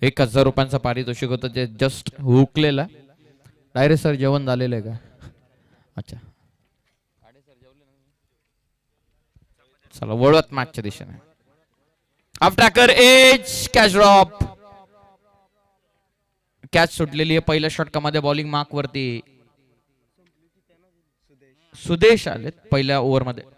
₹1000 पारितोषिक होतं, जे जस्ट हुकलेलं. डायरेक्ट सर जेवण झालेलं आहे का? अच्छा, चला वळवत मॅचच्या दिशेने. ऑफ टॅकर एज कॅच ड्रॉप. कॅच सुटलेली आहे पहिल्या षटकामध्ये. बॉलिंग मार्क वरती सुदेश आलेत पहिल्या ओव्हरमध्ये.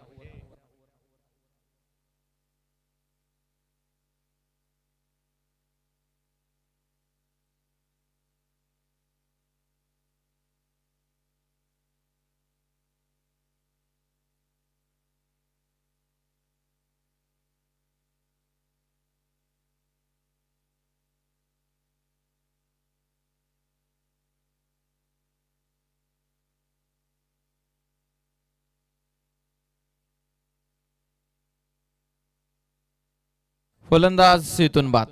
फलंदाज इथून बाद.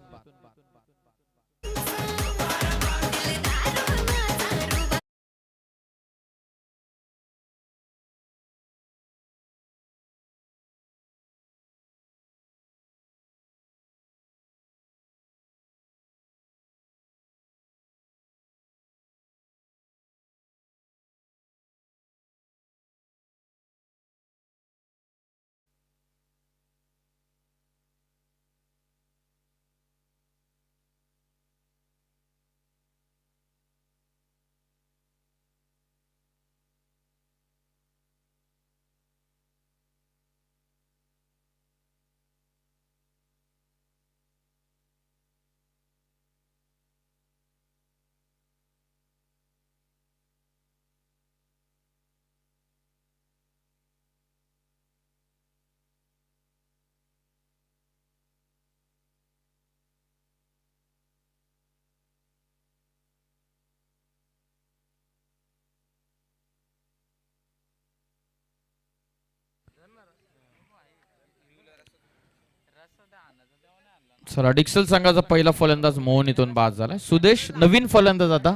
चला डिक्सल संघाचा पहिला फलंदाज मोहन इथून बाद झाला. सुदेश नवीन फलंदाज. आता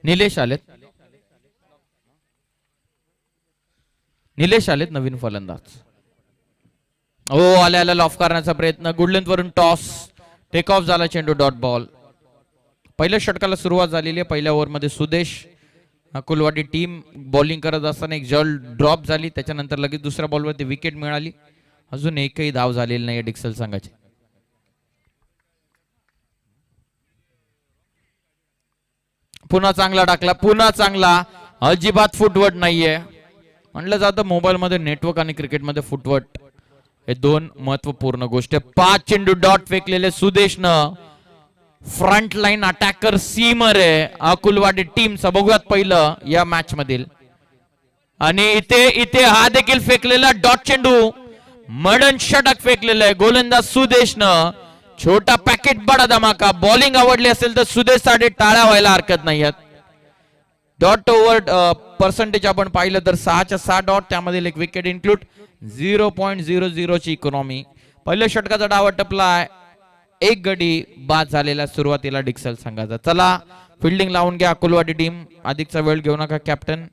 निलेश आलेत. निलेश आलेत नवीन फलंदाज. ओ आल्या आल्या लॉफ करण्याचा प्रयत्न. गुडलेंथ वरून टॉस. टेक ऑफ झाला चेंडू. Dot ball. पहिल्या षटकाला सुरुवात झालेली आहे. पहिल्या ओव्हरमध्ये सुदेश कुलवाडी टीम बॉलिंग करत असताना एक जॉल ड्रॉप झाली. त्याच्यानंतर लगेच दुसऱ्या बॉलवरती विकेट मिळाली. अजून एकही धाव झालेली नाही डिक्सल संघाची. पुन्हा चांगला टाकला. पुन्हा चांगला. अजिबात फुटवर्ट नाहीये. म्हणलं जातं मोबाईल मध्ये नेटवर्क आणि क्रिकेटमध्ये फुटवर्ट हे दोन महत्वपूर्ण गोष्टी. 5 चेंडू डॉट फेकलेले सुदेशनं. फ्रंट लाईन अटॅकर सीमर आहे अकुलवाडी टीमचा. बघूयात पहिलं या मॅच मधील. आणि इथे इथे हा देखील फेकलेला डॉट चेंडू. मडन षटक फेकलेलं आहे गोलंदाज सुदेशनं. छोटा पॅकेट बडा धमाका. बॉलिंग आवडली असेल तर सुदेश साठी टाळ्या व्हायला हरकत नाही. डॉट ओव्हर पर्सेंटेज आपण पाहिलं तर 6च्या 6 डॉट. त्यामधील एक विकेट इन्क्लूड. 0.00 ची इकॉनॉमी. पहिल्या षटकाचा डाव टपलाय. एक गडी बाद झालेला सुरुवातीला डिक्सल संघाचा. चला फिल्डिंग लावून घ्या अकुलवाडी टीम. अधिकचा वेळ घेऊ नका कॅप्टन.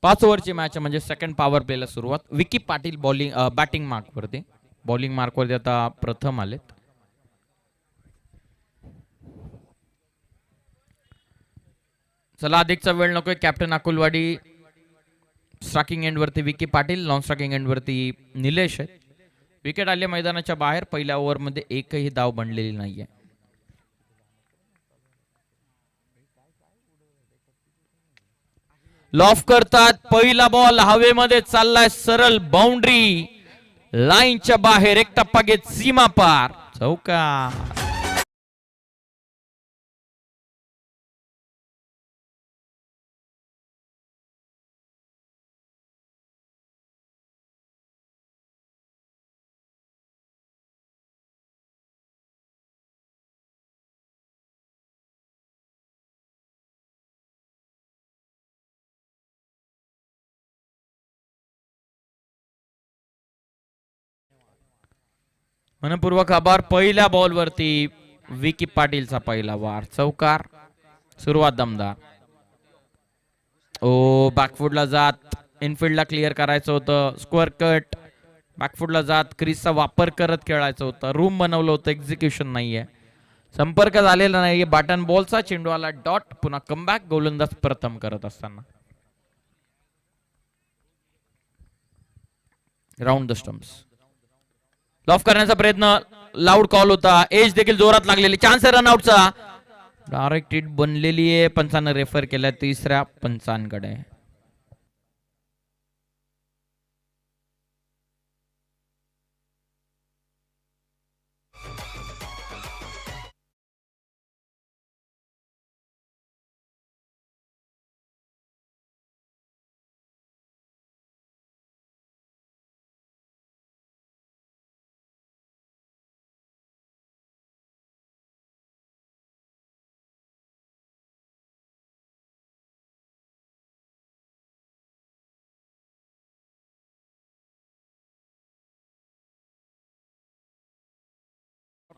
पाच ओव्हरची मॅच म्हणजे सेकंड पॉवर प्लेला सुरुवात. Vicky Patil bowling batting mark वरती. बॉलिंग मार्क वरती आता प्रथम आलेत. चला अधिकचा वेळ नकोय. कॅप्टन अकुलवाडी. स्ट्रायकिंग एंड वरती Vicky Patil. Non striking end वरती निलेश आहे. विकेट आले मैदानाच्या बाहेर. पहिल्या ओव्हर मध्ये एकही धाव बनलेली नाहीये. लॉफ करतात. पहिला बॉल हवेमध्ये चाललाय सरळ बाउंड्री लाईनच्या बाहेर. एक टप्पा घेत सीमा पार. चौकार. मनपूर्वक आभार. पहिल्या बॉलवरती विकी पाटीलचा पहिला वार, चौकार. सुरुवात दमदार. ओ बॅकफुटला जात इनफिल्डला क्लिअर करायचं होतं. स्क्वेअर कट बॅकफुटला जात क्रीजचा वापर करत खेळायचं होतं. रूम बनवलं होतं, एक्झिक्युशन नाहीये, संपर्क झालेला नाहीये. बॅटन बॉलचा चेंडू आला डॉट. पुन्हा कमबॅक गोलंदाज प्रथम करत असताना राऊंड द स्टम्प्स. लॉफ करण्याचा प्रयत्न, लाऊड कॉल होता. एज देखील जोरात लागलेली. चान्स आहे रनआउटचा. डायरेक्ट हिट बनलेली आहे. पंचानं रेफर केलाय तिसऱ्या पंचांकडे.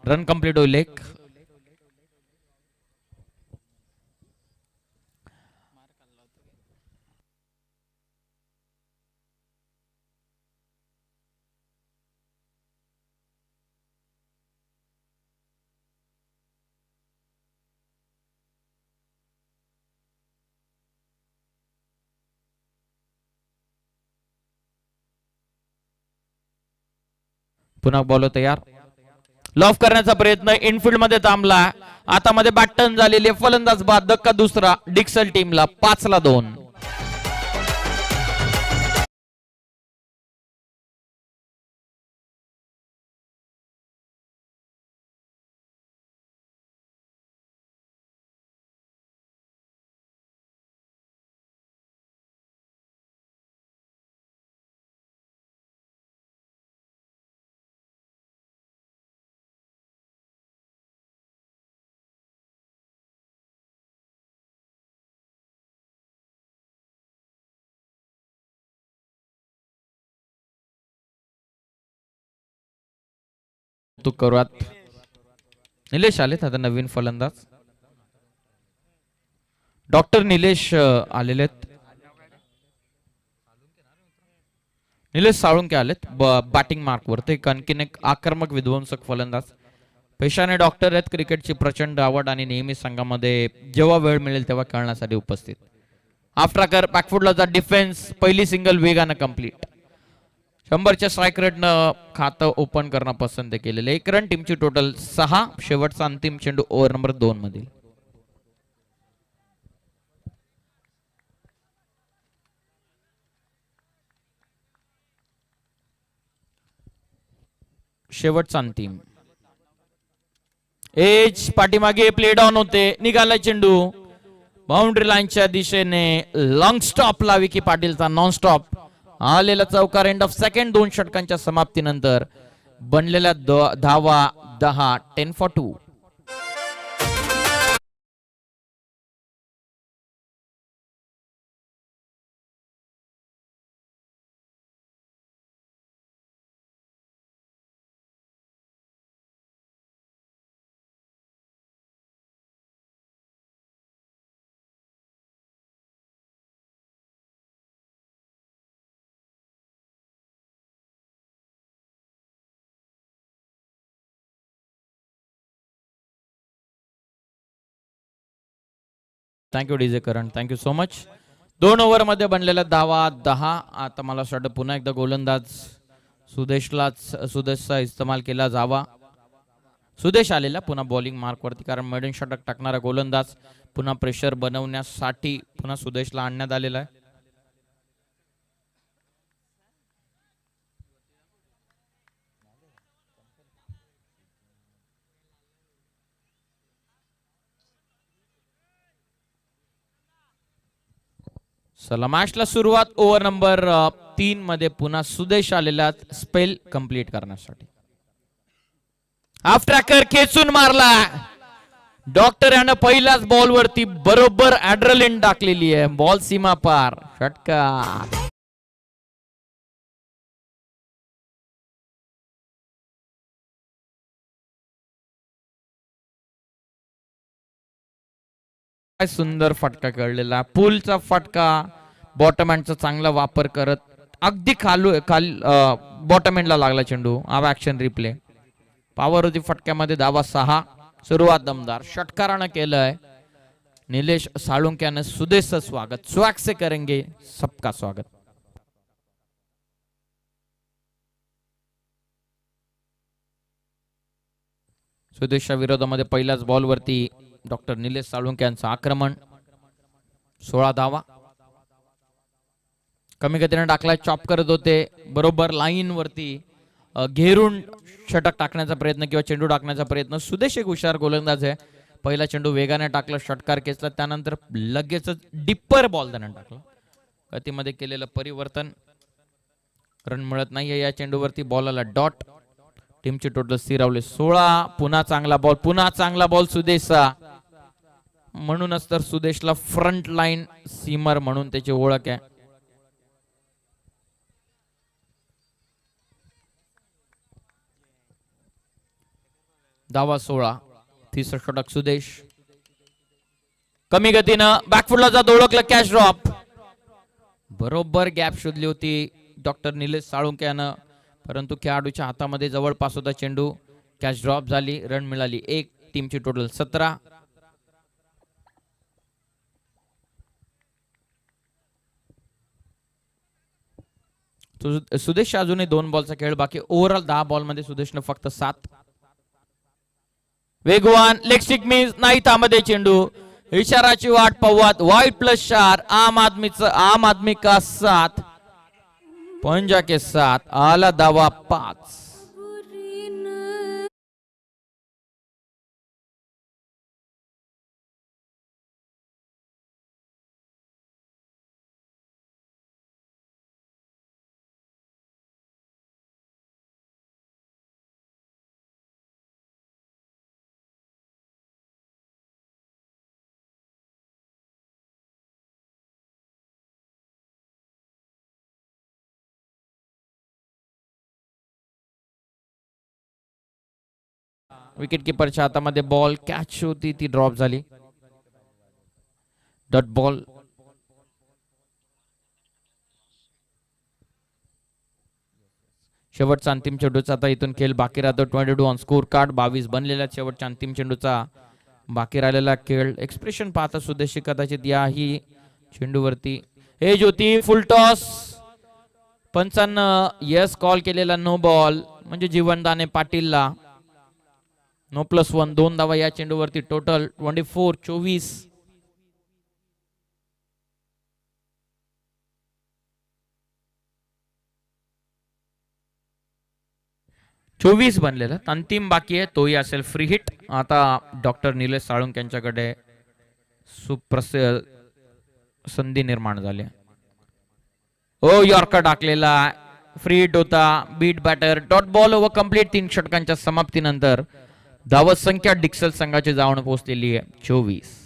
रन कंप्लीट होईल एक. पुन्हा बॉल तयार. लॉफ करण्याचा प्रयत्न इनफिल्ड मध्ये थांबला. आता मध्ये बॅटन झालेली. फलंदाज बाद. धक्का दुसरा डिक्सल टीमला. 5-2. करूयात. निलेश आलेत आता नवीन फलंदाज. डॉक्टर निलेश आलेले आहेत. निलेश साळुंके आलेत बॅटिंग मार्क वरती. आणखीन एक आक्रमक विध्वंसक फलंदाज. पेशाने डॉक्टर आहेत. क्रिकेटची प्रचंड आवड आणि नेहमी संघामध्ये जेव्हा वेळ मिळेल तेव्हा खेळण्यासाठी उपस्थित. आफ्टर बॅकफुटला जा डिफेन्स. पहिली सिंगल वेगानं कंप्लीट. 100च्या स्ट्राईक रेटनं खातं ओपन करणं पसंत केलेलं. 1 रन. टीमची टोटल 6. शेवटचा अंतिम चेंडू ओव्हर नंबर 2 मधील. शेवटचा अंतिम. एज पाठीमागे प्ले डाऊन होते. निघाला चेंडू बाउंड्री लाईनच्या दिशेने. लॉंग स्टॉपला विकी पाटीलचा नॉन स्टॉप आलेला चौकार. End of second. 2 षटकांच्या समाप्तीनंतर बनलेल्या धावा 10. 10 for 2. Thank you DJ Karan. Thank you so much. 2 over मध्ये बनलेला धावा 10. आता मला असं वाटतं पुन्हा एकदा गोलंदाज सुदेशचा इस्तेमाल केला जावा. सुदेश आलेला पुन्हा बॉलिंग मार्क वरती, कारण मेडन षटक टाकणारा गोलंदाज पुन्हा प्रेशर बनवण्यासाठी पुन्हा सुदेशला आणण्यात आलेला आहे. चला मॅचला सुरुवात. ओव्हर नंबर 3 मध्ये पुन्हा सुदेश आलेला स्पेल कंप्लीट करण्यासाठी. हाफ ट्रॅकर खेचून मारला. डॉक्टर यानं पहिल्याच बॉल वरती बरोबर ऍड्रेलिन टाकलेली आहे. बॉल सीमा पार. षटकार. काय सुंदर फटका खेळलेला, पुलचा फटका, बॉटम हँडचा चांगला वापर करत अगदी खाली बॉटम एंडला लागला चेंडू. हा ऍक्शन रिप्ले. पॉवर होती फटक्यामध्ये. धावा 6. सुरुवात दमदार षटकारानं केलंय. निलेश साळुंक्यानं सुदेशचं स्वागत. स्वॅग से करेंगे सबका स्वागत. सुदेशच्या विरोधामध्ये पहिल्याच बॉलवरती डॉक्टर निलेश साळुंके यांचं आक्रमण. 16 धावा. कमी गतीने टाकलाय. चॉप करत होते बरोबर लाईन वरती घेरून षटक टाकण्याचा प्रयत्न किंवा चेंडू टाकण्याचा प्रयत्न. सुदेश एक हुशार गोलंदाज आहे. पहिला चेंडू वेगाने टाकला, षटकार खेचला, त्यानंतर लगेच डिप्पर बॉल त्याने टाकला. गतीमध्ये केलेलं परिवर्तन. रन मिळत नाहीये या चेंडूवरती. बॉलला डॉट. टीमची टोटल स्थिरावले 16. पुन्हा चांगला बॉल, पुन्हा चांगला बॉल सुदेशचा. म्हणूनच तर सुदेशला फ्रंट लाईन सीमर म्हणून त्याची ओळख आहे. धावा 16. तिसरं षटक सुदेश. कमी गतीनं बॅकफुटला जात ओळखलं. Catch drop. बरोबर गॅप शोधली होती डॉक्टर निलेश साळुंके यानं, परंतु खेळाडूच्या हातामध्ये जवळपास होता चेंडू. कॅच ड्रॉप झाली. रन मिळाली 1. टीमची टोटल 17. सुदेश अजूनही 2 बॉलचा खेळ बाकी. ओव्हरऑल 10 बॉल मध्ये सुदेशनं फक्त 7. वेगवान लेग स्टिक मिस नाही. त्यामध्ये चेंडू. इशाराची वाट पवत. वाईट +4. आम आदमी का 7. पंजा के 7. आला धावा 5. विकेट किपरच्या हातामध्ये बॉल. कॅच होती ती ड्रॉप झाली. Dot ball. शेवटचा अंतिम चेंडूचा आता इथून खेळ बाकी राहतो. 22 ऑन स्कोर कार्ड. 22 बनलेल्या शेवटच्या अंतिम चेंडूचा बाकी राहिलेला खेळ. एक्सप्रेशन पाहता सुदेशी कदाचित याही चेंडूवरती हे ज्योती फुल टॉस. पंचांना यस कॉल केलेला. नो बॉल म्हणजे जीवनदाने पाटीलला. नो +1. 2 धावा या चेंडूवरती. टोटल 24. 24 बनलेला. अंतिम बाकी आहे तोही असेल फ्री हिट. आता डॉक्टर निलेश साळुंके यांच्याकडे सुप्रसिद्ध संधी निर्माण झाली. ओ यॉर्कर टाकलेला. फ्री हिट होता. Beat batter. Dot ball over complete. 3 षटकांच्या समाप्तीनंतर धावत संख्या डिक्सल संघाची जाऊन पोहोचलेली आहे 24.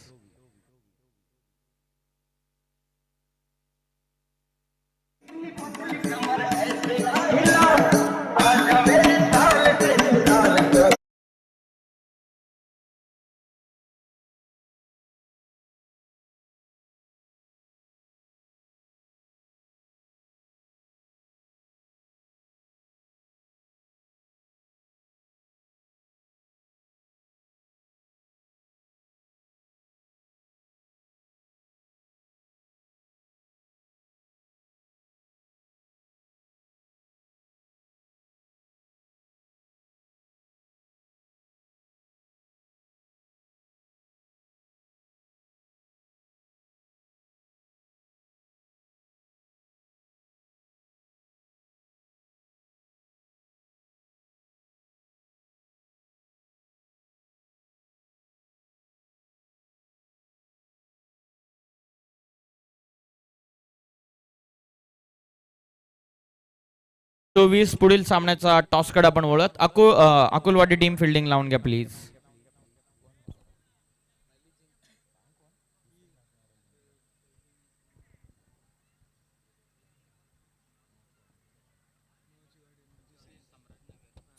पुढील सामन्याचा टॉस कडे आपण वळत. अकुलवाडी टीम फिल्डिंग लावून घ्या प्लीज.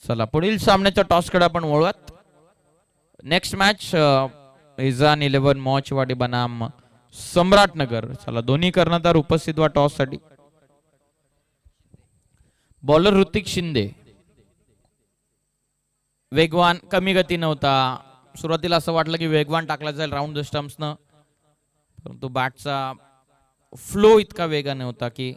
चला पुढील सामन्याच्या टॉस कडे आपण वळत. नेक्स्ट मॅच इजान 11 मॉचवाडी बनाम सम्राटनगर. चला दोन्ही कर्णधार उपस्थित वा टॉस साठी. बॉलर ऋतिक शिंदे वेगवान, कमी गती नव्हता. सुरुवातीला असं वाटलं की वेगवान टाकला जाईल राऊंड द स्टंप्सनं, परंतु बॅटचा फ्लो इतका वेगाने होता की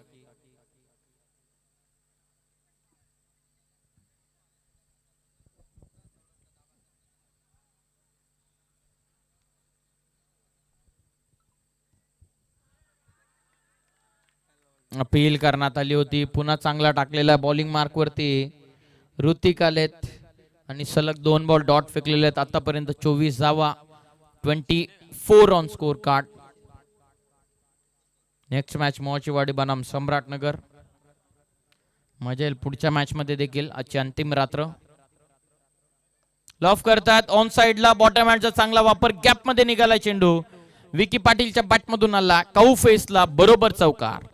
अपील करण्यात आली होती. पुन्हा चांगला टाकलेला बॉलिंग मार्क वरती ऋतिक आलेत आणि सलग 2 बॉल डॉट फेकलेले आहेत. आतापर्यंत 24 धावा, 24 on score card. Next match Mochiwadi बनाम सम्राटनगर. मजा येईल पुढच्या मॅच मध्ये देखील. आजची अंतिम रात्र. लॉफ करतात ऑन साइडला. बॉटम हँडचा चांगला वापर, गॅप मध्ये निघाला चेंडू. विकी पाटीलच्या बॅट मधून आला काऊ फेसला, बरोबर चौकार.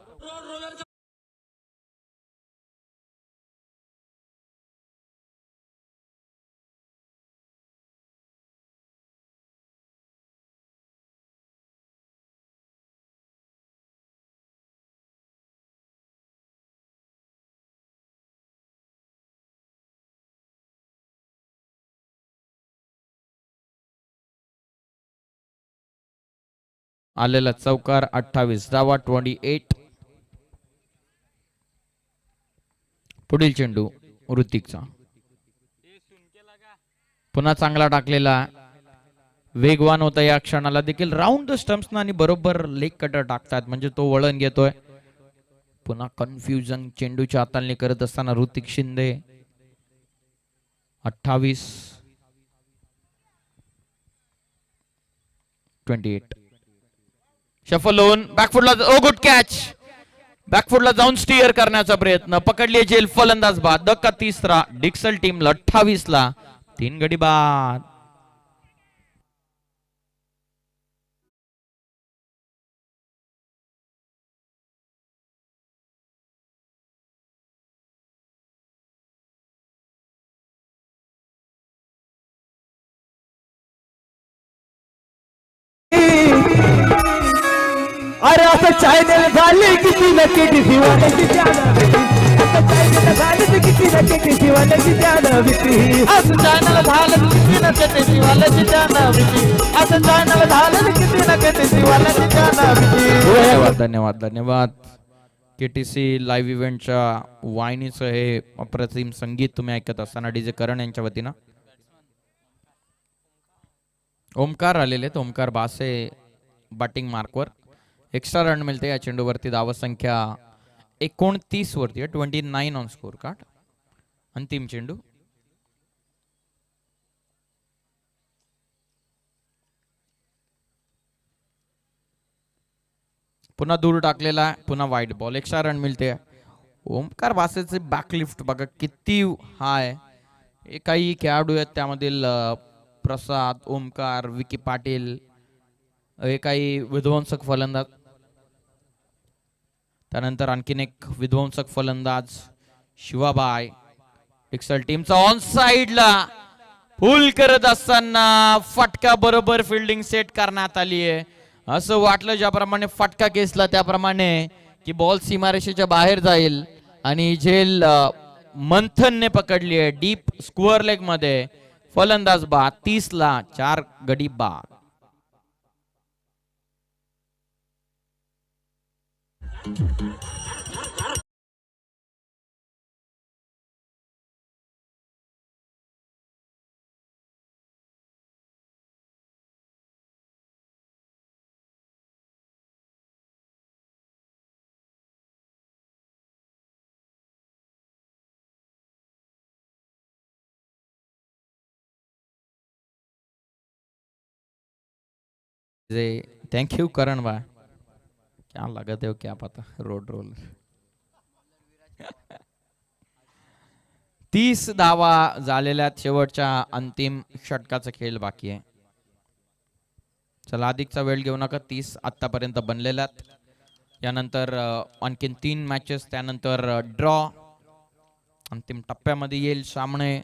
आलेला चौकार 28 धावा, 28. पुढील चेंडू ऋतिकचा. पुन्हा चांगला टाकलेला, वेगवान होता या क्षणाला देखील. राऊंड द स्टंप्स आणि बरोबर लेग कटर टाकतात म्हणजे तो वळण घेतोय. पुन्हा कन्फ्युजन चेंडूच्या हाताळणी करत असताना ऋतिक शिंदे. 28 28. शफल होऊन बॅकफुटला, ओ गुड कॅच. बॅकफुटला जाऊन स्टीअर करण्याचा प्रयत्न, पकडली जेल फलंदाज बाद. धक्का तिसरा डिक्सल टीमला 28 ला 3 गडी बाद. अरे असं चॅनल झाले किती नक्की दिवाल्याची चॅनल झाले किती नक्की दिवाल्याची चॅनल विक्री. असं चॅनल झालं किती नक्की दिवाल्याची चॅनल विक्री. असं चॅनल झालं किती नक्की दिवाल्याची चॅनल विक्री. धन्यवाद धन्यवाद. केटीसी लाईव्ह इव्हेंटच्या वाहिनीचं हे अप्रतिम संगीत तुम्ही ऐकत असताना डीजे करण यांच्या वतीनं ओमकार आलेले आहेत. ओमकार बासे बॅटिंग मार्कवर. एक्स्ट्रा रन मिळते या चेंडूवरती. धावा संख्या 29 वरती आहे, 29 ऑन स्कोर कार्ड. अंतिम चेंडू. पुन्हा दूर टाकलेला, पुन्हा वाईड बॉल. एक्स्ट्रा रन मिळते. ओमकार बासेचे बॅकलिफ्ट बघा किती हाय. काही खेळाडू आहेत त्यामधील प्रसाद, ओमकार, विकी पाटील, हे काही विध्वंसक फलंदाज. त्यानंतर आणखीन एक विध्वंसक फलंदाज शिवाबाई. एक्सल टीमचा ऑन साइडला फुल करत असताना फटका, बरोबर फिल्डिंग सेट करण्यात आली आहे. असं वाटलं ज्याप्रमाणे फटका केसला त्याप्रमाणे की बॉल सीमारेषेच्या बाहेर जाईल आणि झेल मंथनने पकडली आहे डीप स्क्वेअर लेग मध्ये. फलंदाज बाद. 30 ला 4 गडी बाद. थैंक यू करण भाई. क्या लगत है क्या पता. Road role. 30 धावा झालेल्या शेवटच्या अंतिम षटकाचा खेळ बाकी आहे. चला अधिकचा वेळ घेऊ नका. 30 आतापर्यंत बनलेल्यात. यानंतर आणखीन 3 मॅचेस, त्यानंतर ड्रॉ अंतिम टप्प्यामध्ये येईल सामने.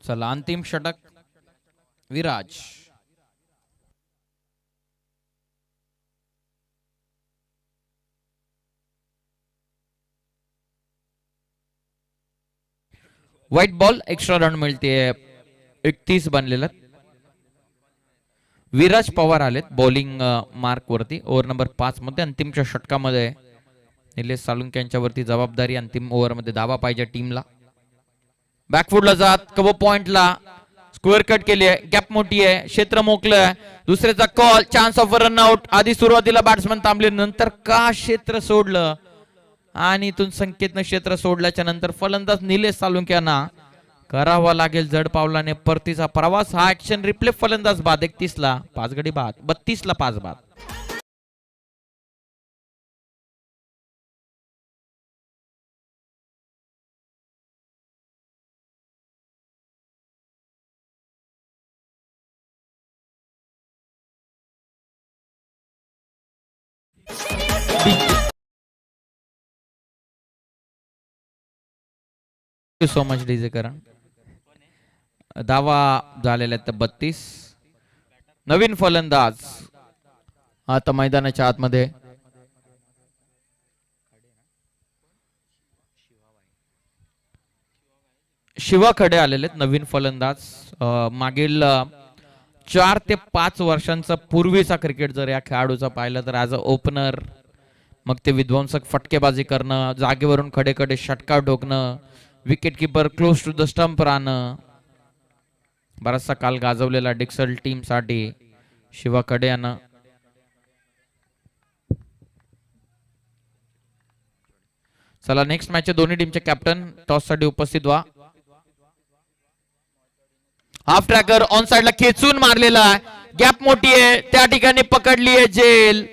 चला अंतिम षटक Viraj. White ball extra run मिळते 31 बनलेला. विराज पवार आलेत बॉलिंग मार्क वरती ओव्हर नंबर 5 मध्ये. अंतिमच्या षटकामध्ये निलेश साळुंके यांच्यावरती जबाबदारी. अंतिम ओव्हर मध्ये धावा पाहिजे टीमला. बॅकफुटला जात कव्हर पॉइंटला स्क्वेअर कट केली आहे. गॅप मोठी आहे. क्षेत्र मोकळं. दुसऱ्याचा call. Chance of run out. आधी सुरुवातीला बॅट्समन थांबले नंतर का क्षेत्र सोडलं आणि इथून संकेतनं क्षेत्र सोडल्याच्या नंतर फलंदाज निलेश साळुंके यांना करावा लागेल जड पावलाने परतीचा प्रवास. हा ऍक्शन रिप्ले फलंदाज बाद. 31 ला 5 गडी बाद. 32 ला 5 बाद. सो मच डीजे करण. धावा झालेल्या आहेत 32. नवीन फलंदाज आता मैदानाच्या आतमध्ये. शिवा खडे आलेले आहेत नवीन फलंदाज. मागील 4 ते 5 वर्षांचा पूर्वीचा क्रिकेट जर या खेळाडूचा पाहिलं तर ऍज अ ओपनर मग ते विध्वंसक फटकेबाजी करणं, जागेवरून खडे खडे षटकार ठोकणं, wicket keeper close to the stump राहणं, बराचसा काल गाजवलेला डिक्सल टीम साठी शिवा खडे यांना. चला नेक्स्ट मॅच दोन्ही टीमचे कॅप्टन टॉस साठी उपस्थित व्हा. हाफ ट्रॅकर ऑन साइडला खेचून मारलेला आहे. गॅप मोठी आहे त्या ठिकाणी पकडली आहे जेल.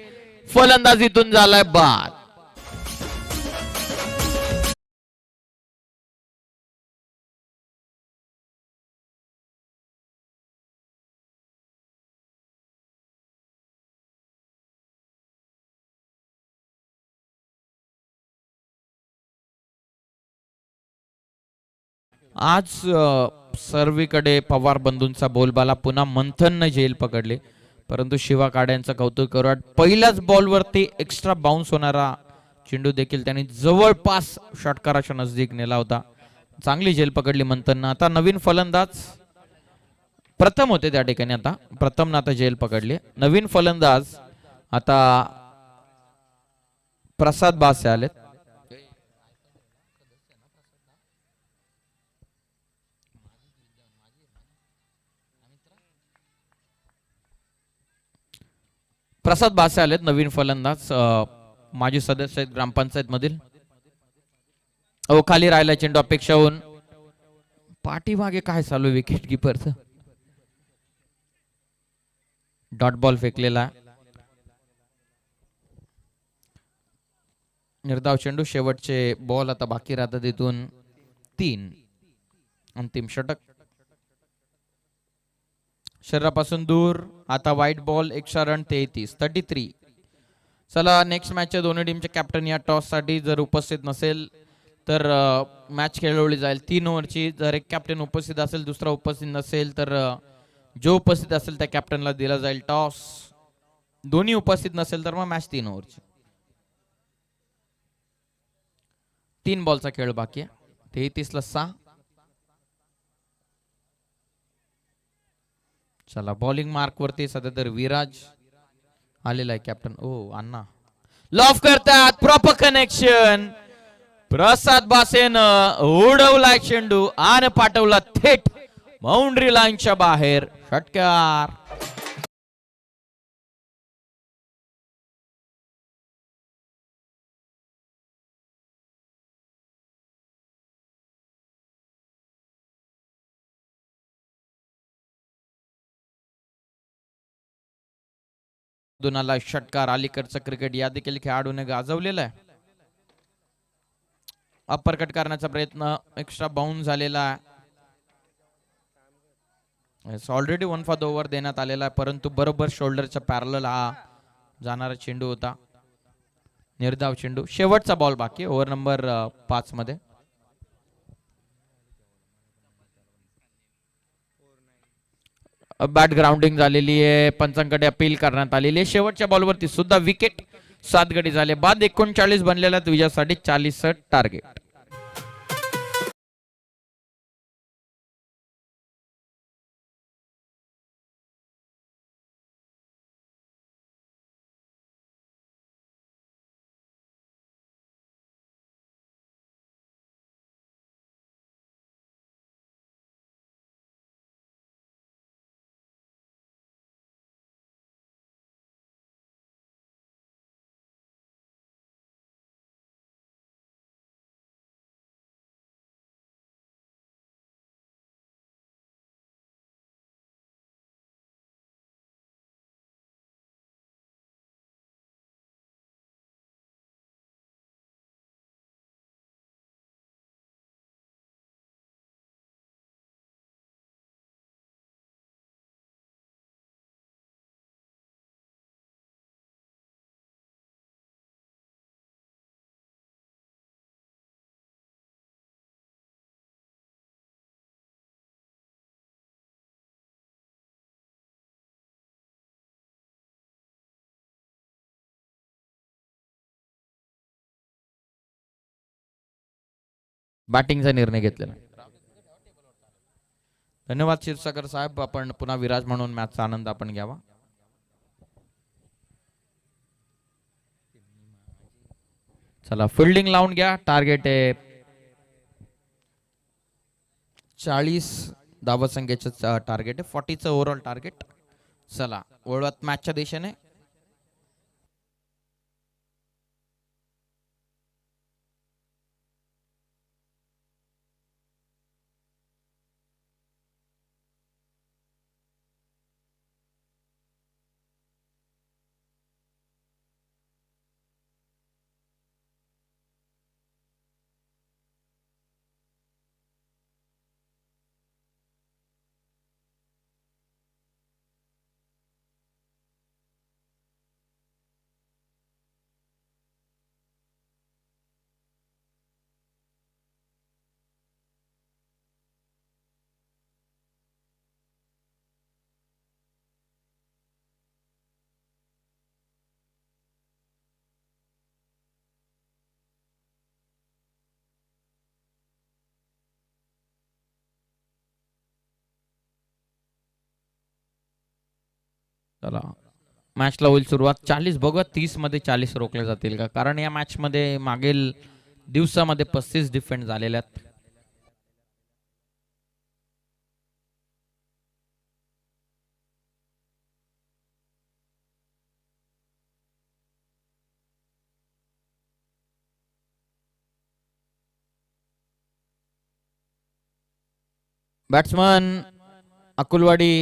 फलंदाजीतून झालाय बाद. आज सर्वीकडे पवार बंधूंचा बोलबाला. पुन्हा मंथननं झेल पकडले परंतु शिवा काड्यांचं कौतुक करू. पहिल्याच बॉलवरती एक्स्ट्रा बाउन्स होणारा चेंडू देखील त्यांनी जवळपास षटकाराच्या नजदीक नेला होता. चांगली झेल पकडली मंथननं. आता नवीन फलंदाज प्रथम होते त्या ठिकाणी. आता प्रथम आता झेल पकडली. नवीन फलंदाज आता प्रसाद बासे आलेत. प्रसाद बासे आलेत नवीन फलंदाज. माजी सदस्य आहेत ग्रामपंचायत मधील. खाली राहिला चेंडू अपेक्षा होऊन. पाठीमागे काय चालू विकेट किपरचं. डॉट बॉल फेकलेला. निर्धाव चेंडू. शेवटचे बॉल आता बाकी राहतात. इथून 3 अंतिम षटक. शरीरापासून दूर. आता व्हाईट बॉल एक्स्ट्रा रन 33. चला नेक्स्ट मॅचच्या दोन्ही टीमचे कॅप्टन या टॉस साठी जर उपस्थित नसेल तर मॅच खेळवली जाईल 3 ओव्हरची. जर एक कॅप्टन उपस्थित असेल दुसरा उपस्थित नसेल तर जो उपस्थित असेल त्या कॅप्टनला दिला जाईल टॉस. दोन्ही उपस्थित नसेल तर मग मॅच 3 ओव्हरची. 3 बॉलचा खेळ बाकी आहे. 33 ला 6. चला बॉलिंग मार्क वरती सध्या तर विराज आलेला आहे कॅप्टन. अण्णा लॉफ करतात. Proper connection. प्रसाद बासेनं उडवला चेंडू आणि पाठवला थेट बाउंड्री लाईनच्या बाहेर. षटकार. दोनाला षटकार. अलीकडचं क्रिकेट या देखील खेळाडूने गाजवलेला आहे. अप्पर कट करण्याचा प्रयत्न. एक्स्ट्रा बाउन्स झालेला आहे. ऑलरेडी 1 फॉर द ओव्हर देण्यात आलेला आहे परंतु बरोबर शोल्डरच्या पॅरलल हा जाणारा चेंडू होता. निर्धाव चेंडू. शेवटचा बॉल बाकी ओव्हर नंबर 5 मध्ये. बॅट ग्राउंडिंग झालेली आहे, पंचांकडे अपील करण्यात आलेली आहे. शेवटच्या बॉलवरती सुद्धा विकेट. 7 गडी झाले बाद. 39 बनलेल्या विजयासाठी 40 टार्गेट. बॅटिंगचा निर्णय घेतलेला. धन्यवाद क्षीरसागर साहेब. आपण पुन्हा विराज म्हणून मॅचचा आनंद आपण घ्यावा. चला फिल्डिंग लावून घ्या. टार्गेट आहे 40 धावसंख्येचं टार्गेट आहे. 40चं ओव्हरऑल टार्गेट. चला वळवत मॅचच्या दिशेने. चला मॅचला होईल सुरुवात. 40 बघूया 30 मध्ये 40 रोखले जातील का, कारण या मॅच मध्ये मागील दिवसामध्ये 35 डिफेंड झालेले आहेत. बॅट्समन अकुलवाडी,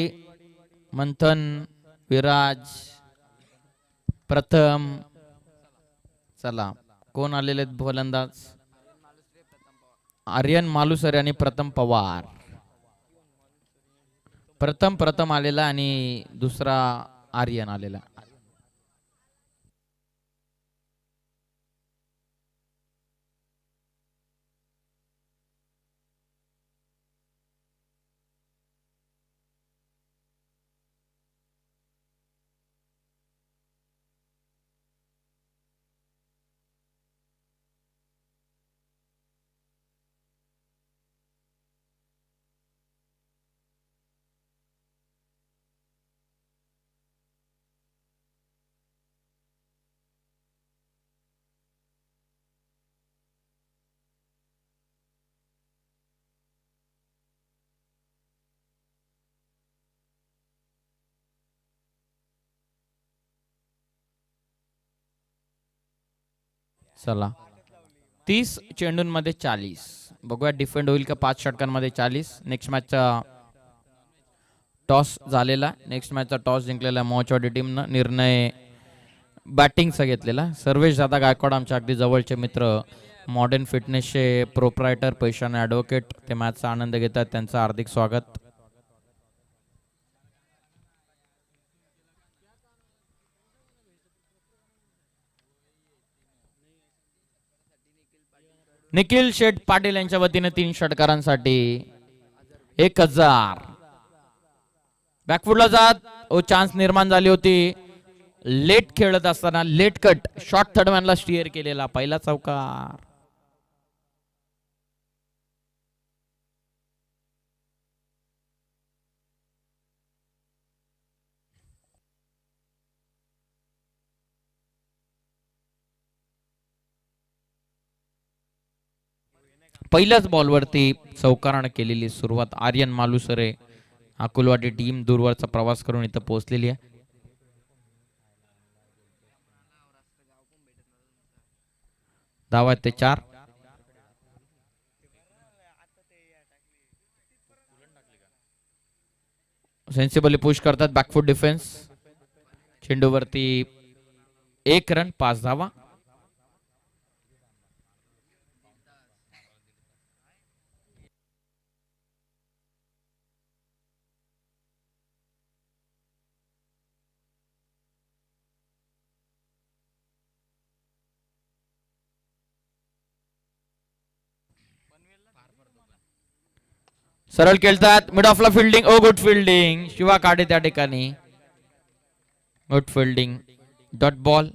मंथन, विराज, प्रथम. चला कोण आलेले आहेत फलंदाज? आर्यन मालुसरे आणि प्रथम पवार. प्रथम आलेला आणि दुसरा आर्यन आलेला. चला 30 चेंडूंमध्ये 40. बघूया डिफेंड होईल का 5 षटकांमध्ये 40. नेक्स्ट मॅचचा टॉस झालेला. नेक्स्ट मॅचचा टॉस जिंकलेला मोहचवाडी टीमनं. निर्णय बॅटिंगचा घेतलेला. सर्वेश दादा गायकवाड आमचे अगदी जवळचे मित्र, मॉडर्न फिटनेसचे प्रोप्रायटर, पैशाने ॲडव्होकेट, ते मॅचचा आनंद घेतात. त्यांचं हार्दिक स्वागत. निखिल शेठ पाटील यांच्या वतीने 3 षटकारांसाठी 1000. बॅकफुटला जात चान्स निर्माण झाली होती. लेट खेळत असताना लेट कट शॉर्ट थर्ड मॅनला स्टिअर केलेला पहिला चौकार. पहिल्याच बॉलवरती चौकारानं केलेली सुरुवात आर्यन मालुसरे. अकोलवाडी टीम दूरवरचा प्रवास करून इथं पोहोचलेली आहे. धावा ते 4. सेन्सिबली पुश करतात बॅकफुट डिफेन्स. चेंडूवरती 1 रन 5 धावा. सरळ खेळतात मिड ऑफला fielding. Good fielding Shiva Kadhe त्या ठिकाणी. Good fielding. Dot ball.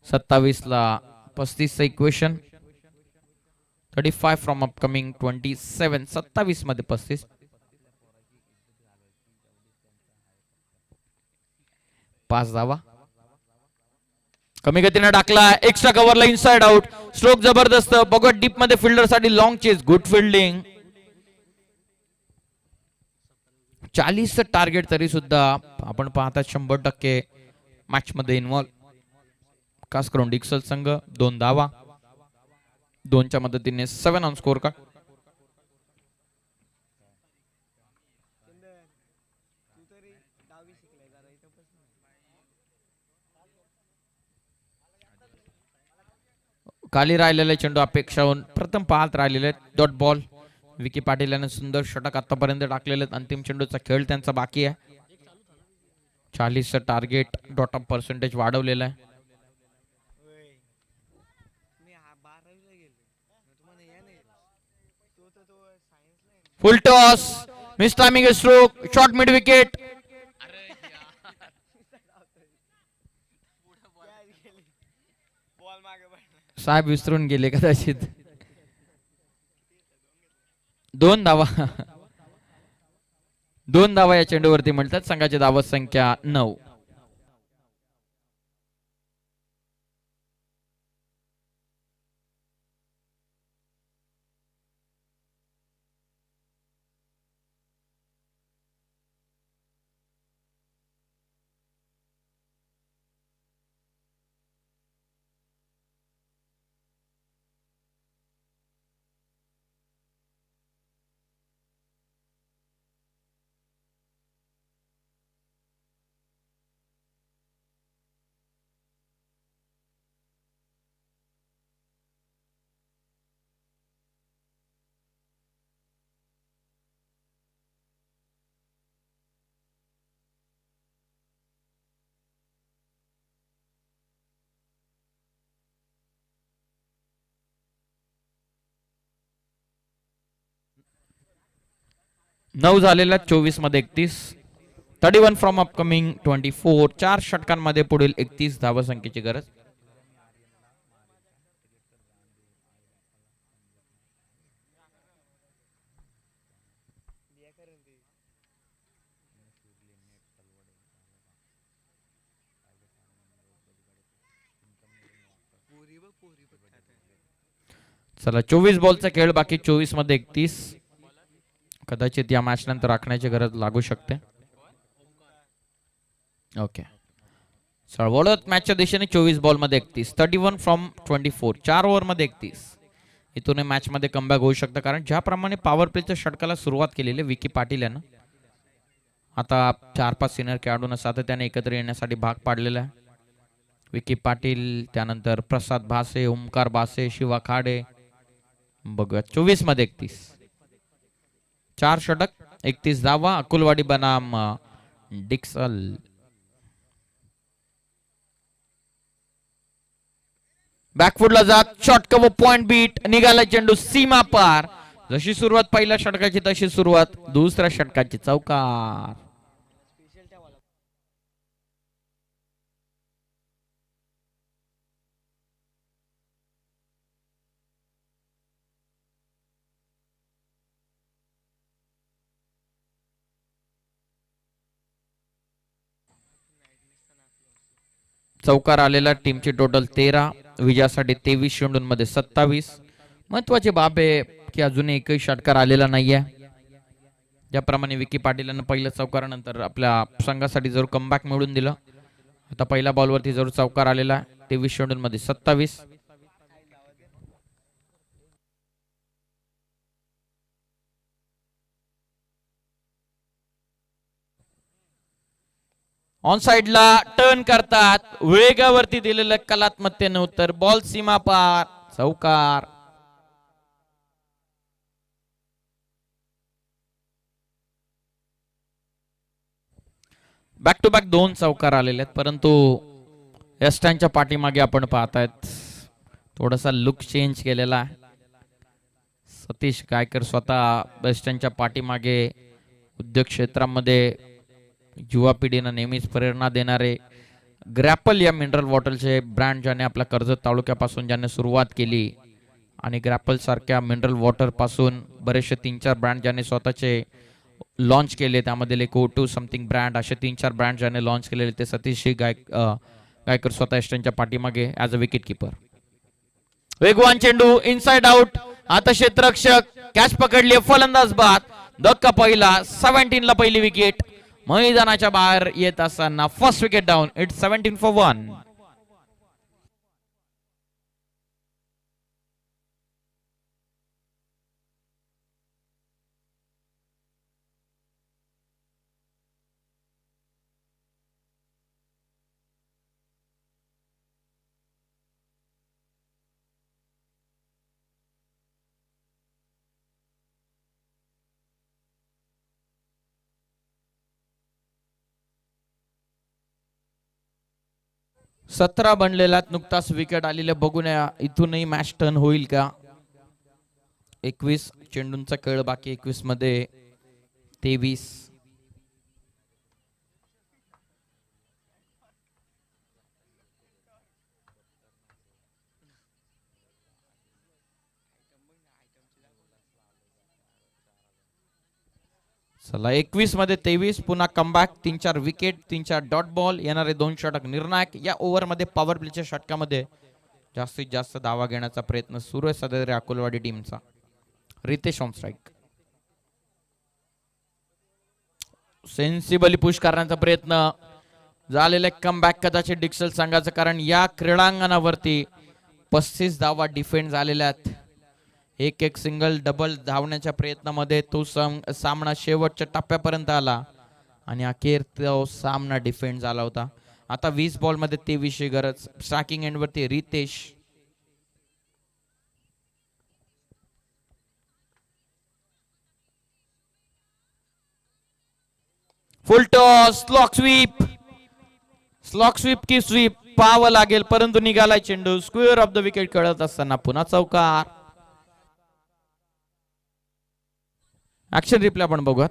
27 ला 35 इक्वेशन. 35 from upcoming 27. 27 मध्ये 35. पाच धावा. कमी गतीने टाकला. एक्स्ट्रा कव्हरला इनसाइड आउट. स्ट्रोक जबरदस्त. बघा डीप मध्ये फिल्डर साठी long chase. Good fielding. 40 target तरी सुद्धा आपण पाहतात 100% मॅच मध्ये इन्व्हॉल्व. खास करून डिक्सल संघ 2 धावा. 2च्या मदतीने 7 ऑन स्कोर कार्ड. खाली राहिलेले चेंडू अपेक्षाहून प्रथम पाहत राहिलेले. Dot ball. विकी पाटील याने सुंदर षटक आतापर्यंत टाकलेले. अंतिम चेंडूचा खेळ त्यांचा बाकी आहे. 40 टार्गेट. डॉट ऑफ पर्सेंटेज वाढवलेला आहे. Full toss. Miss timing stroke. Short mid wicket. साहेब विसरून गेले कदाचित. 2 धावा. 2 धावा या चेंडूवरती मिळतात. संघाची धावत संख्या 9. नऊ झालेला 24 मध्ये 31. 31 फ्रॉम अपकमिंग 24. 4 षटकांमध्ये पुढील 31 धावा संख्येची गरज. चला 24 बॉलचा खेळ बाकी. 24 मध्ये 31. कदाचित या मॅच नंतर राखण्याची गरज लागू शकते. ओके चळवळत मॅचच्या दिशेने 24 बॉल मध्ये 31. 31 फ्रॉम 24. 4 ओव्हर मध्ये 31. इथून मॅच मध्ये कमबॅक होऊ शकतं. कारण ज्याप्रमाणे पॉवर प्लेच्या षटकाला सुरुवात केलेली विकी पाटील यानं आता 4-5 सिनियर खेळाडूंना सातत्याने एकत्र येण्यासाठी भाग पाडलेला आहे. विकी पाटील त्यानंतर प्रसाद भासे, ओमकार भासे, शिवा खाडे. बघूया 24 मध्ये 31. 4 षटक 31 धावा. अकुलवाडी बनाम डिक्सल. बॅकफुटला जात. Short cover point beat. निघाला चेंडू सीमा पार. जशी सुरुवात पहिल्या षटकाची तशी सुरुवात दुसऱ्या षटकाची. चौकार. चौकार आलेला टीमची टोटल 13, विजयासाठी 23 चेंडूंमध्ये 27. महत्वाची बाब आहे की अजूनही एकही षटकार आलेला नाहीये. ज्याप्रमाणे विकी पाटीलनं पहिल्या चौकारानंतर आपल्या संघासाठी जरूर कमबॅक मिळवून दिलं. आता पहिल्या बॉलवरती जरूर चौकार आलेला 23 चेंडूंमध्ये 27. ऑन साइडला टर्न करतात, वेगावरती दिलेलं कलात्मकतेने उत्तर, बॉल सीमा पार, चौकार. बॅक टू बॅक 2 चौकार आलेले आहेत, परंतु एस्टनच्या पाठीमागे आपण पाहतायत थोडासा लुक चेंज केलेला आहे. सतीश गायकर स्वतः एस्टनच्या पाठीमागे उद्योग क्षेत्रामध्ये युवा पिढीनं नेहमीच प्रेरणा देणारे ग्रॅपल या मिनरल वॉटरचे ब्रँड ज्याने आपल्या कर्जत तालुक्यापासून ज्याने सुरुवात केली आणि ग्रॅपल सारख्या मिनरल वॉटर पासून बरेचसे 3-4 ब्रँड ज्याने स्वतःचे लॉन्च केले, त्यामध्ये को2 समथिंग ब्रँड असे 3-4 ब्रँड ज्याने लॉन्च केलेले ते सतीश गायकर स्वतः एस्टनच्या पाठीमागे ॲज अ विकेट किपर. वेगवान चेंडू इनसाइड आउट, आता क्षेत्ररक्षक कॅच पकडली, फलंदाज बाद, धक्का पहिला, 17 ला पहिली विकेट. मैदानाच्या बाहेर येत असताना first wicket down. It's 17 for 1. सतरा बनलेला नुकताच विकेट आलेले बघून इथूनही मॅच टर्न होईल का. 21 चेंडूंचा खेळ बाकी, 21 मध्ये 23. चला 21 मध्ये 23, पुन्हा कमबॅक, 3-4 विकेट, 3-4 डॉट बॉल, येणारे 2 षटक निर्णायक. या ओव्हर मध्ये पॉवर प्लेच्या षटकामध्ये जास्तीत जास्त धावा घेण्याचा प्रयत्न सुरू आहे सध्या अकोलवाडी टीमचा. Riteish on strike, sensibly push करण्याचा प्रयत्न झालेला कमबॅक कदाचित डिक्सल संघाचं, कारण या क्रीडांगणावरती 35 धावा डिफेंड झालेल्या आहेत. एक सिंगल डबल धावण्याच्या प्रयत्नामध्ये तो सामना शेवटच्या टप्प्यापर्यंत आला आणि अखेर तो सामना डिफेंड झाला होता. आता 20 बॉल मध्ये 23 गरज. स्ट्रायकिंग एंड वरती Ritesh, full toss, slog sweep की स्वीप पाहावं लागेल, परंतु निघालाय चेंडू. स्क्वेअर ऑफ द विकेट कळत असताना पुन्हा चौकार. ऍक्शन रिप्ले आपण बघूया.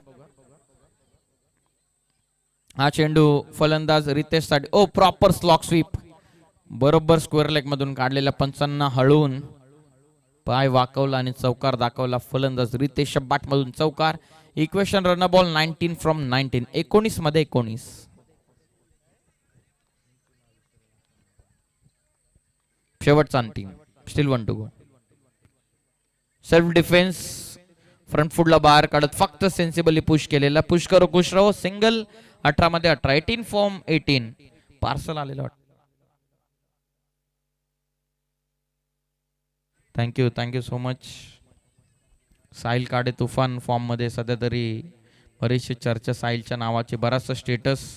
हा चेंडू फलंदाज रितेश साठी, ओ प्रॉपर स्लॉक स्वीप, बरोबर स्क्वेअर लेग मधून काढलेल्या पंचांना हळून पाय वाकवला आणि चौकार दाखवला फलंदाज रितेश बाट मधून चौकार. इक्वेशन रन बॉल 19 from 19, 19 मध्ये 19. शेवटचा अंतिम, steel 1 to go. Self defence, front फुटला बाहेर काढत फक्त सेन्सिबली पुश केलेला. पुश करो खुश राहो, सिंगल. 18 मध्ये 18, 18 from 18. पार्सल आलेलं वाटतं. Thank you so much. साहिल काडे तुफान फॉर्म मध्ये सध्या तरी, बरीचशी चर्चा साहिलच्या नावाची, बराचसा स्टेटस.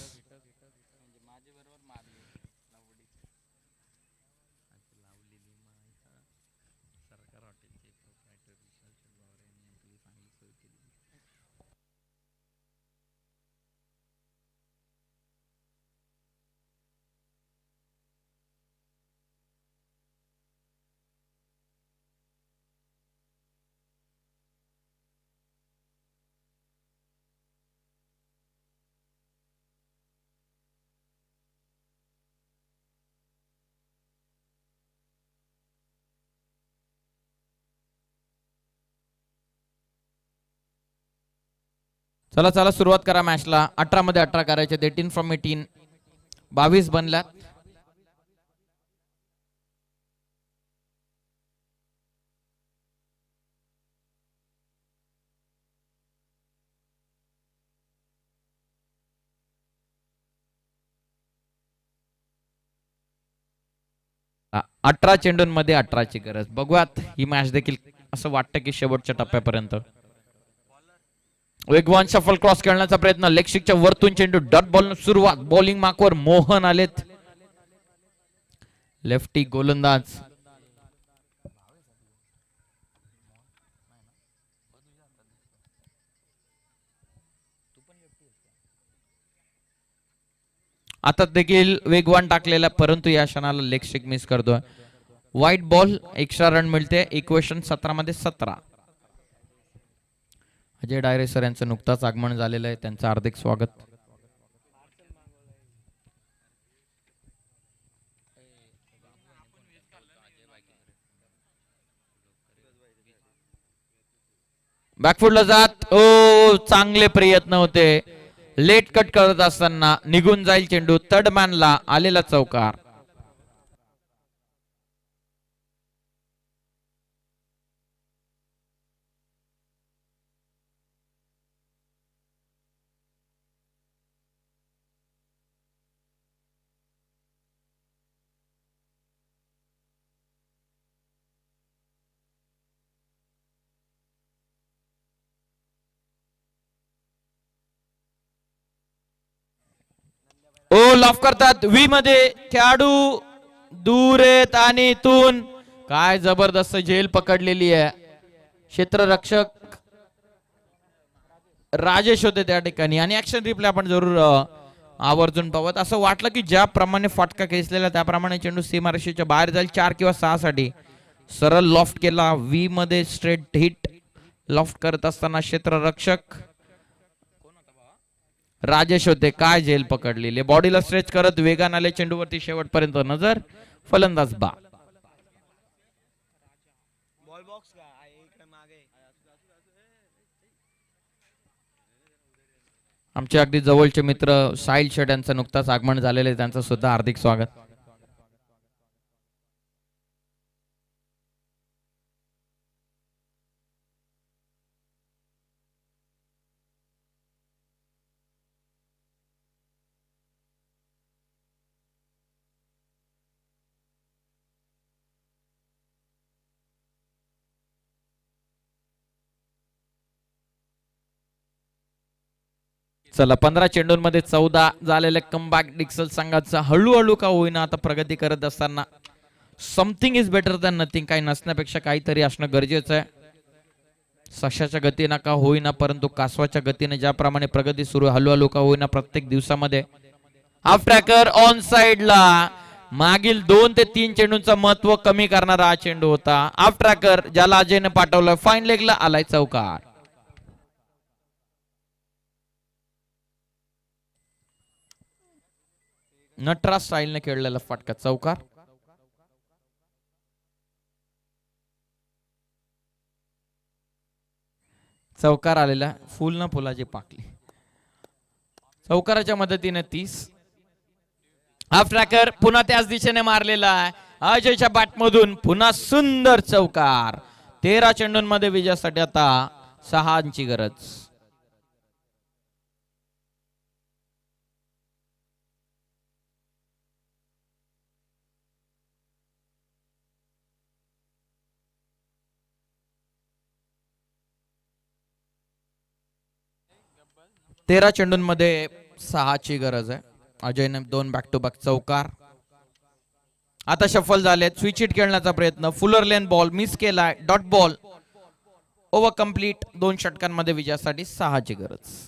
चला सुरुवात करा मॅचला. 18 मध्ये 18 करायचे, 18 from 18. 22 बनल्यात. 18 चेंडूंमध्ये 18ची गरज. बघूयात ही मॅच देखील असं वाटतं की शेवटच्या टप्प्यापर्यंत. वेगवान शफल क्रॉस खेळण्याचा प्रयत्न, लेगशिकच्या वरतून चेंडू, डॉट बॉल सुरुवात, बॉलिंग मार्कवर मोहन आलेत, लेफ्टी गोलंदाज. आता देखील वेगवान टाकलेला, परंतु या क्षणाला लेग स्ट्रिक मिस करतोय. व्हाईट बॉल, एक्स्ट्रा रन मिळते. इक्वेशन 17 मध्ये 17. अजय डायरे सर यांचं नुकताच आगमन झालेलं आहे, त्यांचं हार्दिक स्वागत. बॅकफुटला जात, ओ चांगले प्रयत्न होते. लेट कट करत असताना निघून जाईल चेंडू. थर्ड मॅनला आलेला चौकार. ओ लॉफ करतात वी मध्ये, खेळाडू दूर आहेत आणि इथून काय जबरदस्त झेल पकडलेली आहे. क्षेत्ररक्षक राजेश होते त्या ठिकाणी आणि ऍक्शन रिप्ले आपण जरूर आवर्जून पाहत. असं वाटलं की ज्याप्रमाणे फाटका खेचलेला त्याप्रमाणे चेंडू सीमारेषेच्या बाहेर जाईल. 4 किंवा 6 साठी सरळ लॉफ्ट केला. वी मध्ये स्ट्रेट हिट. लॉफ्ट करत असताना क्षेत्ररक्षक राजेश होते. काय झेल पकडलेली, बॉडीला स्ट्रेच करत वेगान आले चेंडूवरती. शेवटपर्यंत नजर. फलंदाज बा. आमचे अगदी जवळचे मित्र साहिल शेट यांचं नुकताच आगमन झालेले, त्यांचं सुद्धा हार्दिक स्वागत. चला 15 चेंडूंमध्ये 14 झालेले कमबॅक डिक्सल संघाचा हळूहळू का होईना आता प्रगती करत असताना. Something is better than nothing. काही नसण्यापेक्षा काहीतरी असणं गरजेचं आहे. सशाच्या गतीनं का होईना, परंतु कासवाच्या गतीने ज्याप्रमाणे प्रगती सुरू आहे, हळूहळू का होईना प्रत्येक दिवसामध्ये. हाफ ट्रॅकर ऑन साइडला. मागील 2 ते 3 चेंडूंचं महत्व कमी करणारा हा चेंडू होता. हाफ ट्रॅकर ज्याला अजयने पाठवलं, फाईन लेगला आलाय चौकार. नटराज स्टाईलने खेळलेला फटका चौकार. चौकार आलेला, फुल न फुलाची पाकली. चौकाराच्या मदतीने 30. हाफ ट्रॅकर पुन्हा त्याच दिशेने मारलेला आहे. अजयच्या बॅटमधून पुन्हा सुंदर चौकार. 13 चेंडूंमध्ये विजयासाठी आता 6 गरज. तेरा चेंडूंमध्ये 6 गरज आहे. अजयने 2 बॅक टू बॅक चौकार. आता शफल झाले. स्विच हिट खेळण्याचा प्रयत्न, फुलर लेन बॉल मिस केलाय. Dot ball over complete. 2 षटकांमध्ये विजयासाठी 6 गरज.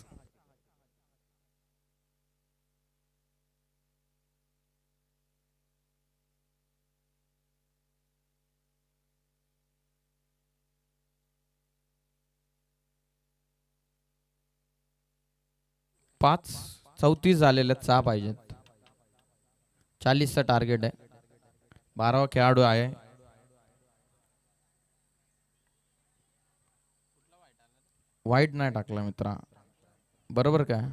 पाच 34 झालेले 6 पाहिजेत. 40चं टार्गेट आहे. 12वा खेळाडू आहे. वाईट नाही टाकला मित्रा, बरोबर काय.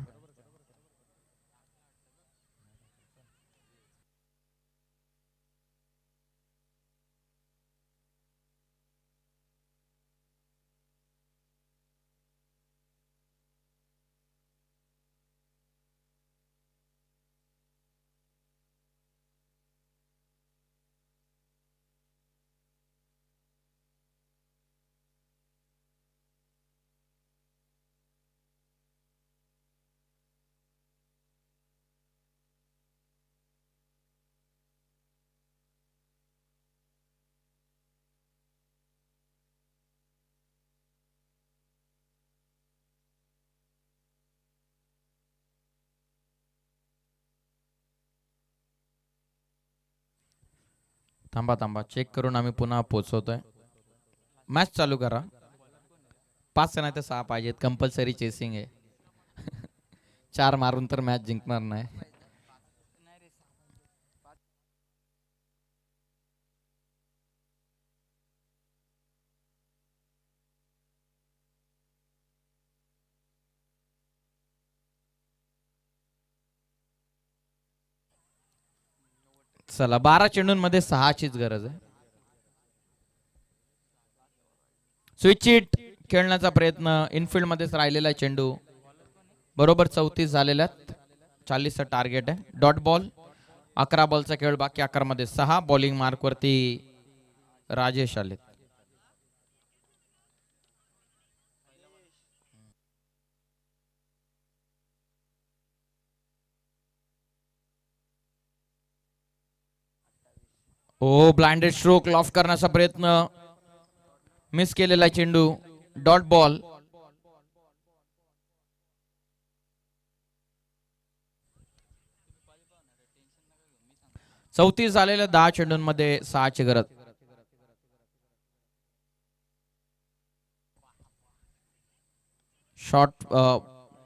थांबा थांबा, चेक करून आम्ही पुन्हा पोहोचवतोय. मॅच चालू करा. 5 नाही तर 6 पाहिजेत, कंपल्सरी चेसिंग आहे. 4 मारून तर मॅच जिंकणार नाही. चला, 12 चेंडूंमध्ये 6चीच गरज आहे. स्विच इट खेळण्याचा प्रयत्न, इनफिल्ड मध्येच राहिलेला चेंडू. बरोबर 34 झालेल्या आहेत. 40चं टार्गेट आहे. Dot ball. 11 बॉलचा खेळ बाकी, 11 मध्ये 6. बॉलिंग मार्क वरती राजेश आले. ओ, ब्लाइंडेड स्ट्रोक लॉफ करण्याचा प्रयत्न, मिस केलेला चेंडू. Dot ball. चौतीस झालेल्या 10 चेंडूंमध्ये 6ची गरज. शॉट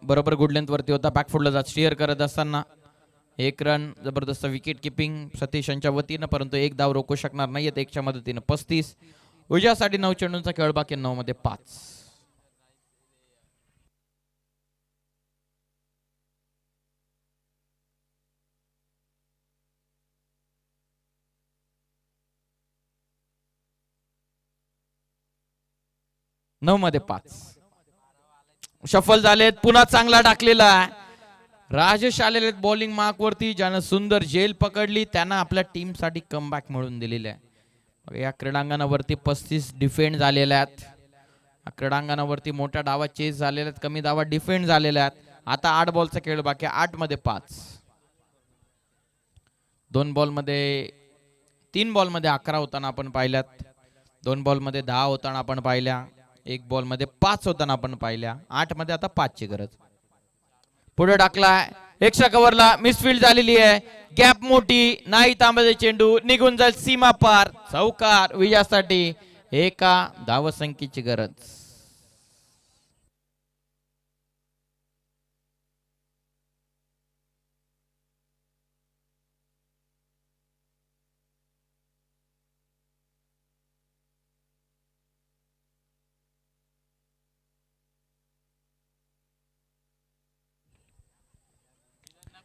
बरोबर गुड लेंथ वरती होता. बॅकफुटला जात स्टीअर करत असताना 1 रन. जबरदस्त विकेट किपिंग सतीश यांच्या वतीनं, परंतु 1 धाव रोखू शकणार नाहीयेत. 1च्या मदतीनं 35. विजयासाठी 9 चेंडूंचा खेळ बाकी, 9 मध्ये 5. मध्ये 5. शफल झालेत. पुन्हा चांगला टाकलेला आहे. राजेश आलेले बॉलिंग मार्क वरती, ज्यानं सुंदर झेल पकडली. त्यांना आपल्या टीम साठी कमबॅक मिळून दिलेले आहे. या क्रीडांगणावरती 35 डिफेंड झालेल्या आहेत. या क्रीडांगणावरती मोठ्या डावात चेस झालेल्या आहेत, कमी डावात डिफेंड झालेल्या आहेत. आता 8 बॉलचा खेळ बाकी, 8 मध्ये 5. 2 बॉलमध्ये 3 बॉलमध्ये 11 होताना आपण पाहिल्यात. 2 बॉलमध्ये 10 होताना आपण पाहिल्या. 1 बॉल मध्ये 5 होताना आपण पाहिल्या. 8 मध्ये आता 5ची गरज. पुढे टाकलाय, एक्स्ट्रा कव्हरला मिसफील्ड झालेली आहे. गॅप मोठी नाही. तांबे चेंडू निघून जाईल सीमा पार. चौकार. विजयासाठी 1 धावसंख्येची गरज.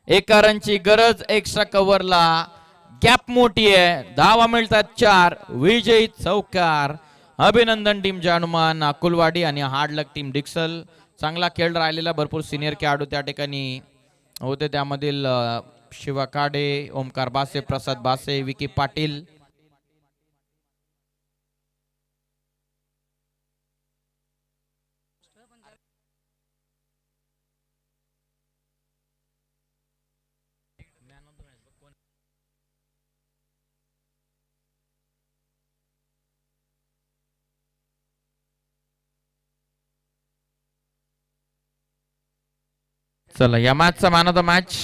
एका रनची गरज. एक्स्ट्रा कव्हरला गॅप मोठी आहे. धावा मिळतात 4. विजयी चौकार. अभिनंदन टीम जानुमान अकुलवाडी आणि हार्डलक टीम डिक्सल. चांगला खेळ राहिलेला. भरपूर सिनियर खेळाडू त्या ठिकाणी होते. त्यामधील शिवा काडे, ओमकार बासे, प्रसाद बासे, विकी पाटील. चला, या मॅचचा मॅन ऑफ द मॅच